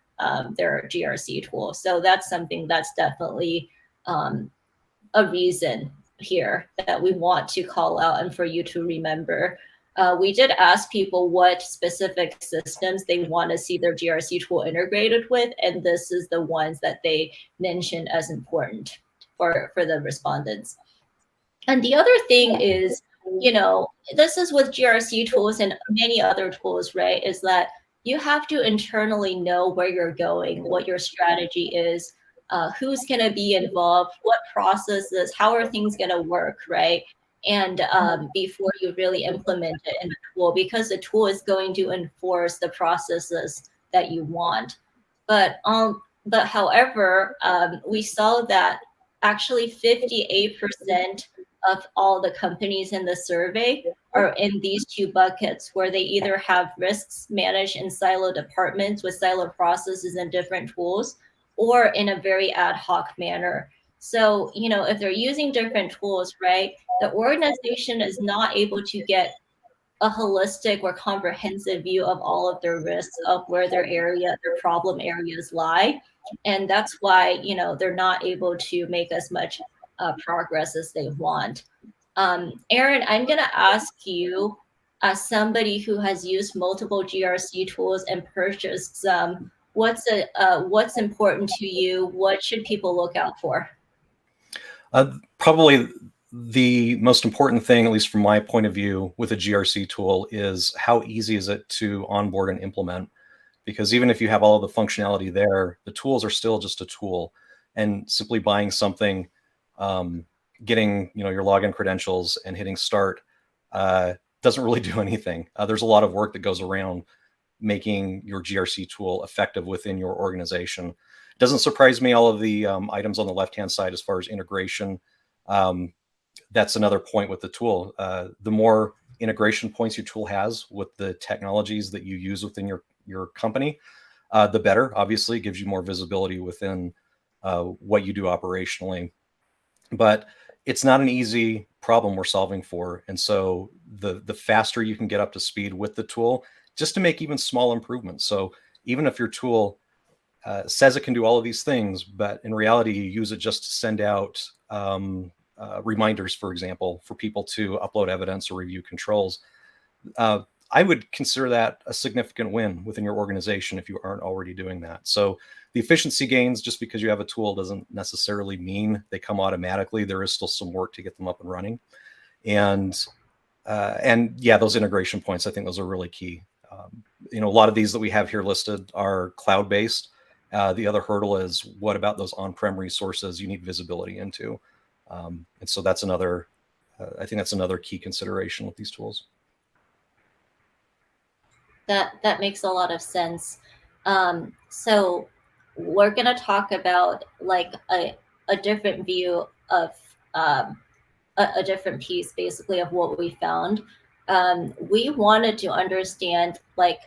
their GRC tool. So that's something that's definitely a reason here that we want to call out and for you to remember. We did ask people what specific systems they want to see their GRC tool integrated with, and this is the ones that they mentioned as important for the respondents. And the other thing is, this is with GRC tools and many other tools, right, is that you have to internally know where you're going, what your strategy is, who's going to be involved, what processes, how are things going to work, right? And before you really implement it in the tool, because the tool is going to enforce the processes that you want. But however, we saw that actually 58% of all the companies in the survey are in these two buckets, where they either have risks managed in silo departments with silo processes and different tools, or in a very ad hoc manner. So, if they're using different tools, right, the organization is not able to get a holistic or comprehensive view of all of their risks, of where their problem areas lie. And that's why, they're not able to make as much progress as they want. Aaron, I'm going to ask you, as somebody who has used multiple GRC tools and purchased some, what's important to you? What should people look out for? Probably the most important thing, at least from my point of view, with a GRC tool is how easy is it to onboard and implement. Because even if you have all of the functionality there, the tools are still just a tool. And simply buying something, getting your login credentials and hitting start doesn't really do anything. There's a lot of work that goes around making your GRC tool effective within your organization. It doesn't surprise me, all of the items on the left-hand side as far as integration. That's another point with the tool. The more integration points your tool has with the technologies that you use within your company, the better. Obviously, it gives you more visibility within what you do operationally. But it's not an easy problem we're solving for. And so the faster you can get up to speed with the tool, just to make even small improvements. So even if your tool says it can do all of these things, but in reality, you use it just to send out reminders, for example, for people to upload evidence or review controls. I would consider that a significant win within your organization if you aren't already doing that. So the efficiency gains, just because you have a tool, doesn't necessarily mean they come automatically. There is still some work to get them up and running. And yeah, those integration points, I think those are really key. A lot of these that we have here listed are cloud-based. The other hurdle is, what about those on-prem resources you need visibility into? And so that's another, I think that's another key consideration with these tools. That makes a lot of sense. So we're gonna talk about like a different view of a different piece, basically, of what we found. We wanted to understand, like,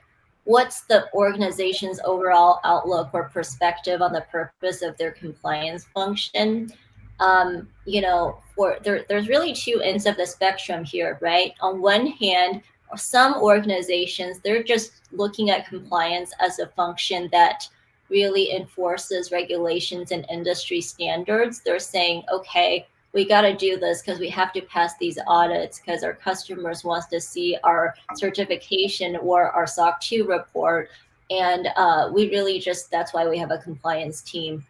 what's the organization's overall outlook or perspective on the purpose of their compliance function. There's really two ends of the spectrum here, right? On one hand, some organizations, they're just looking at compliance as a function that really enforces regulations and industry standards. They're saying, okay, we got to do this because we have to pass these audits because our customers wants to see our certification or our SOC 2 report. And we really just, that's why we have a compliance team.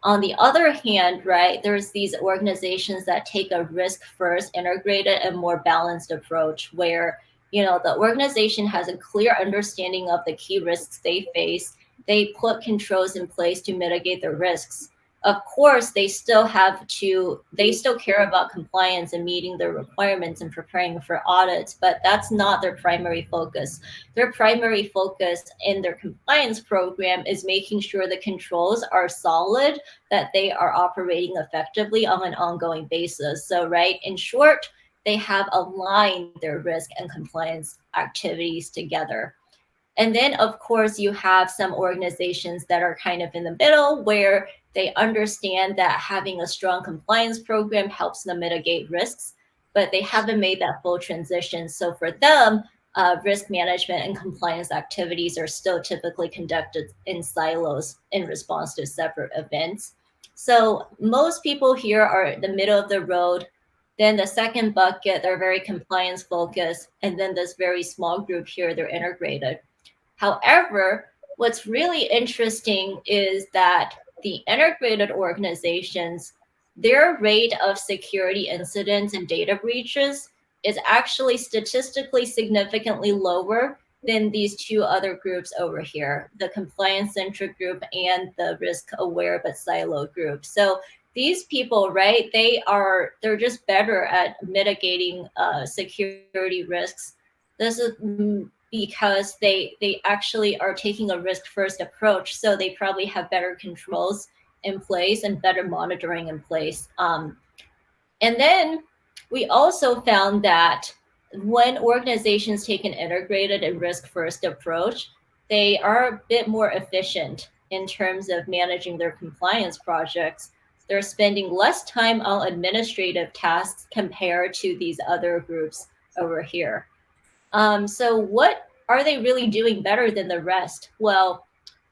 On the other hand, right, there's these organizations that take a risk first, integrated, and more balanced approach where, the organization has a clear understanding of the key risks they face. They put controls in place to mitigate the risks. Of course, they still care about compliance and meeting their requirements and preparing for audits, but that's not their primary focus. Their primary focus in their compliance program is making sure the controls are solid, that they are operating effectively on an ongoing basis. So, right, in short, they have aligned their risk and compliance activities together. And then, of course, you have some organizations that are kind of in the middle where they understand that having a strong compliance program helps them mitigate risks, but they haven't made that full transition. So for them, risk management and compliance activities are still typically conducted in silos in response to separate events. So most people here are the middle of the road. Then the second bucket, they're very compliance focused. And then this very small group here, they're integrated. However, what's really interesting is that the integrated organizations, their rate of security incidents and data breaches is actually statistically significantly lower than these two other groups over here, the compliance centric group and the risk aware but siloed group. So these people, right, they're just better at mitigating security risks. This is because they actually are taking a risk first approach, so they probably have better controls in place and better monitoring in place. And then we also found that when organizations take an integrated and risk first approach, they are a bit more efficient in terms of managing their compliance projects. They're spending less time on administrative tasks compared to these other groups over here. So what are they really doing better than the rest? Well,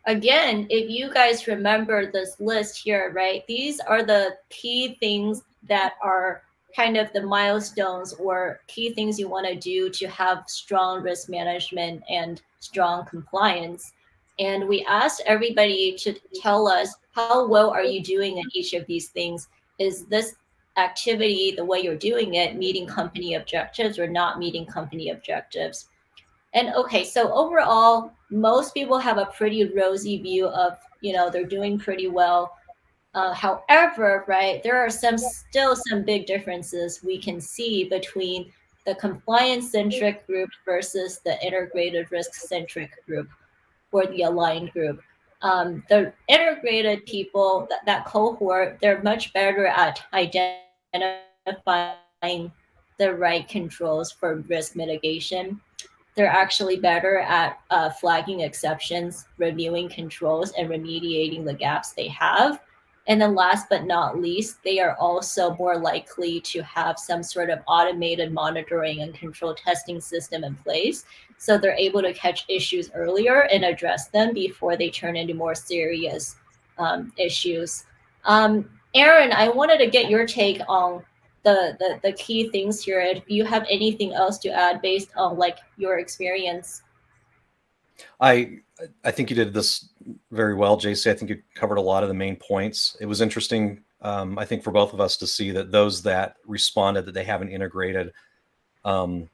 again, if you guys remember this list here, right, these are the key things that are kind of the milestones or key things you want to do to have strong risk management and strong compliance. And we asked everybody to tell us how well are you doing in each of these things. Is this activity, the way you're doing it, meeting company objectives or not meeting company objectives? And okay, so overall, most people have a pretty rosy view of, they're doing pretty well. However, right, there are still some big differences we can see between the compliance centric group versus the integrated risk centric group or the aligned group. The integrated people, that cohort, they're much better at identifying the right controls for risk mitigation. They're actually better at flagging exceptions, reviewing controls, and remediating the gaps they have. And then, last but not least, they are also more likely to have some sort of automated monitoring and control testing system in place. So they're able to catch issues earlier and address them before they turn into more serious issues. Um, Aaron, I wanted to get your take on the key things here. If you have anything else to add based on like your experience. I I think you did this very well, JC. I think you covered a lot of the main points. It was interesting, I think, for both of us to see that those that responded that they have an integrated um,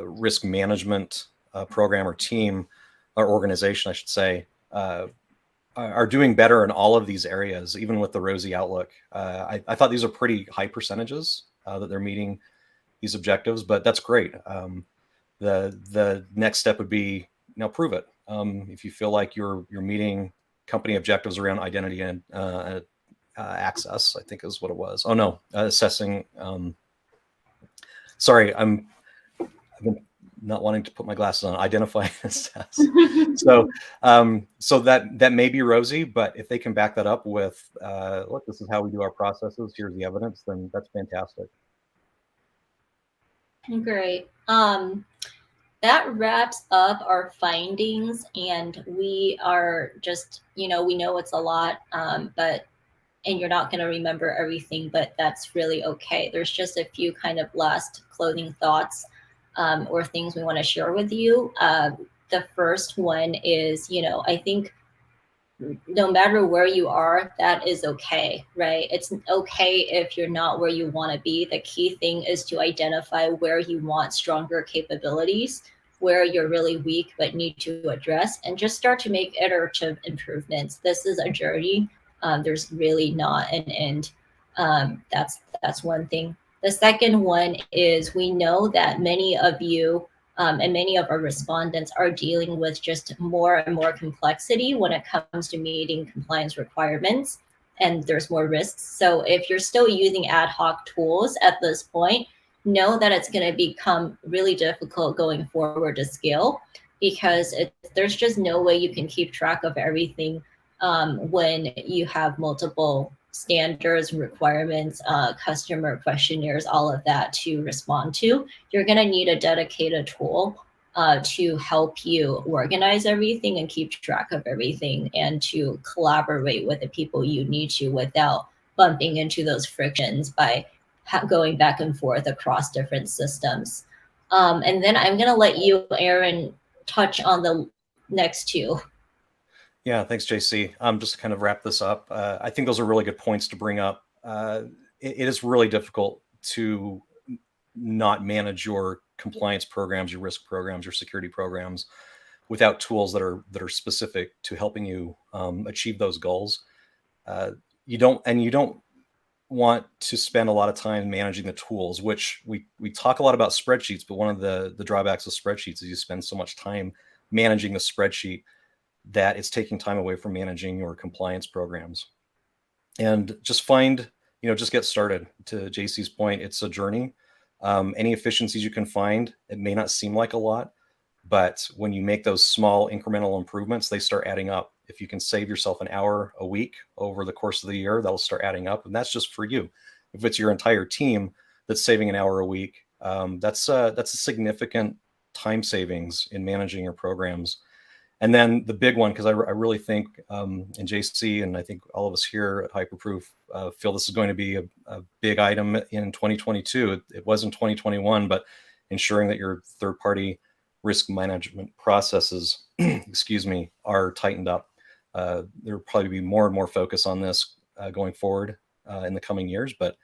risk management program or team or organization, I should say, are doing better in all of these areas, even with the rosy outlook. I thought these are pretty high percentages that they're meeting these objectives, but that's great. The next step would be now prove it. If you feel like you're meeting company objectives around identity and access, I think is what it was. Oh no, assessing. Sorry, I've been not wanting to put my glasses on. Identify and assess. So that may be rosy, but if they can back that up with, look, this is how we do our processes. Here's the evidence. Then that's fantastic. Great. That wraps up our findings, and we are just, we know it's a lot, but and you're not going to remember everything, but that's really okay. There's just a few kind of last clothing thoughts or things we want to share with you. The first one is, I think no matter where you are, that is okay, right? It's okay if you're not where you want to be. The key thing is to identify where you want stronger capabilities, where you're really weak but need to address, and just start to make iterative improvements. This is a journey. There's really not an end. That's one thing. The second one is we know that many of you and many of our respondents are dealing with just more and more complexity when it comes to meeting compliance requirements, and there's more risks. So if you're still using ad hoc tools at this point, know that it's going to become really difficult going forward to scale, because there's just no way you can keep track of everything when you have multiple standards, requirements, customer questionnaires, all of that to respond to. You're going to need a dedicated tool to help you organize everything and keep track of everything, and to collaborate with the people you need to without bumping into those frictions by going back and forth across different systems. And then I'm going to let you, Aaron, touch on the next two. Yeah, thanks, JC. Just to kind of wrap this up, I think those are really good points to bring up. It is really difficult to not manage your compliance programs, your risk programs, your security programs without tools that are specific to helping you achieve those goals. You don't want to spend a lot of time managing the tools, which we talk a lot about spreadsheets, but one of the drawbacks of spreadsheets is you spend so much time managing the spreadsheet that it's taking time away from managing your compliance programs. And just just get started. To JC's point, it's a journey. Any efficiencies you can find, it may not seem like a lot, but when you make those small incremental improvements, they start adding up. If you can save yourself an hour a week over the course of the year, that'll start adding up. And that's just for you. If it's your entire team that's saving an hour a week, That's a significant time savings in managing your programs. And then the big one, because I really think, and JC, and I think all of us here at Hyperproof feel this is going to be a big item in 2022. It was in 2021, but ensuring that your third-party risk management processes, excuse me, are tightened up. There will probably be more and more focus on this going forward in the coming years. But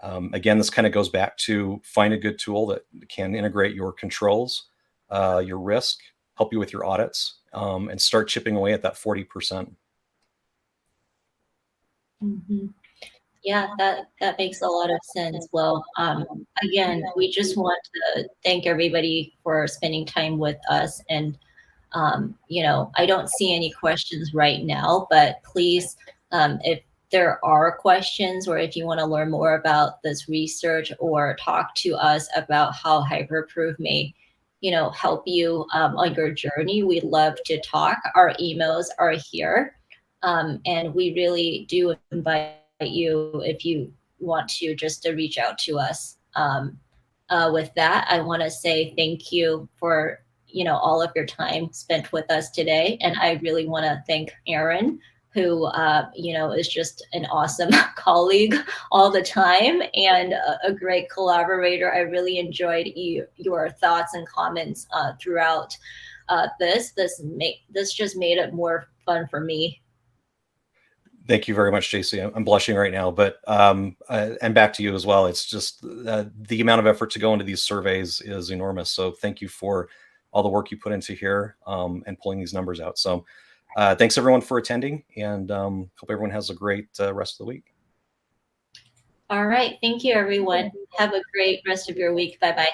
again, this kind of goes back to find a good tool that can integrate your controls, your risk, help you with your audits, and start chipping away at that 40%. Mm-hmm. Yeah, that makes a lot of sense. Well, again, we just want to thank everybody for spending time with us. And I don't see any questions right now, but please, if there are questions, or if you want to learn more about this research or talk to us about how Hyperproof may, help you on your journey, we'd love to talk. Our emails are here. And we really do invite you, if you want to, just to reach out to us. With that, I want to say thank you for all of your time spent with us today, and I really want to thank Aaron, who is just an awesome colleague all the time, and a great collaborator. I really enjoyed your thoughts and comments throughout this just made it more fun for me. Thank you very much, JC. I'm blushing right now, but and back to you as well. It's just the amount of effort to go into these surveys is enormous. So thank you for all the work you put into here and pulling these numbers out. So thanks everyone for attending, and hope everyone has a great rest of the week. All right. Thank you, everyone. Have a great rest of your week. Bye-bye.